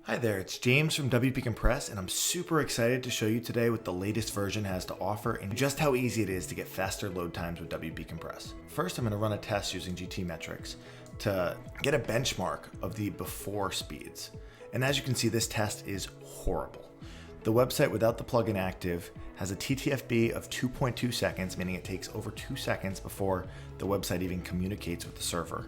Hi there, it's James from WP Compress, and I'm super excited to show you today what the latest version has to offer and just how easy it is to get faster load times with WP Compress. First, I'm going to run a test using GTmetrix to get a benchmark of the before speeds. And as you can see, this test is horrible. The website without the plugin active has a TTFB of 2.2 seconds, meaning it takes over 2 seconds before the website even communicates with the server.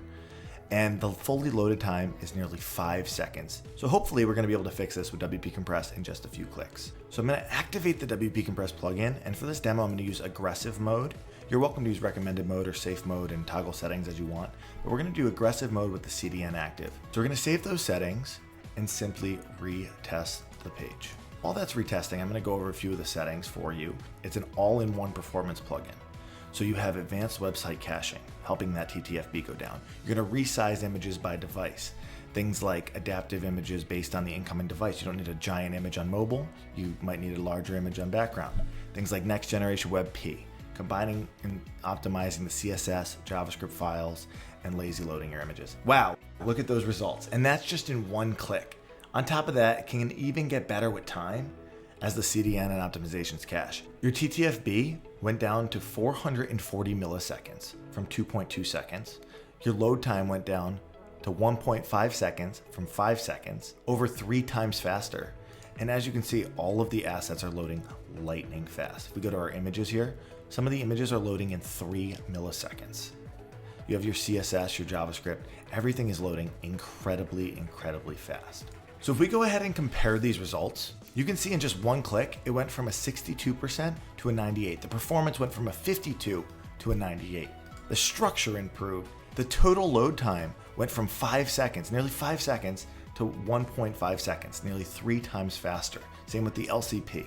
And the fully loaded time is nearly 5 seconds. So hopefully we're gonna be able to fix this with WP Compress in just a few clicks. So I'm gonna activate the WP Compress plugin, and for this demo, I'm gonna use aggressive mode. You're welcome to use recommended mode or safe mode and toggle settings as you want, but we're gonna do aggressive mode with the CDN active. So we're gonna save those settings and simply retest the page. While that's retesting, I'm gonna go over a few of the settings for you. It's an all-in-one performance plugin. So you have advanced website caching, helping that TTFB go down. You're gonna resize images by device. Things like adaptive images based on the incoming device. You don't need a giant image on mobile. You might need a larger image on background. Things like next generation WebP, combining and optimizing the CSS, JavaScript files, and lazy loading your images. Wow, look at those results. And that's just in one click. On top of that, it can even get better with time as the CDN and optimizations cache. Your TTFB went down to 440 milliseconds from 2.2 seconds. Your load time went down to 1.5 seconds from 5 seconds, over 3 times faster. And as you can see, all of the assets are loading lightning fast. If we go to our images here, some of the images are loading in 3 milliseconds. You have your CSS, your JavaScript, everything is loading incredibly fast. So if we go ahead and compare these results, you can see in just one click, it went from a 62% to a 98. The performance went from a 52 to a 98. The structure improved. The total load time went from 5 seconds, nearly 5 seconds, to 1.5 seconds, nearly 3 times faster. Same with the LCP.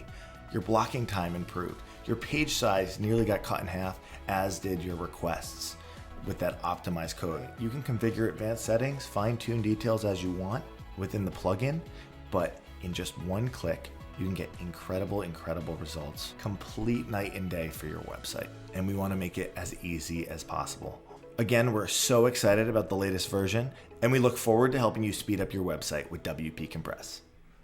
Your blocking time improved. Your page size nearly got cut in half, as did your requests with that optimized code. You can configure advanced settings, fine-tune details as you want within the plugin, but in just one click, you can get incredible results. Complete night and day for your website. And we want to make it as easy as possible. Again, we're so excited about the latest version, and we look forward to helping you speed up your website with WP Compress.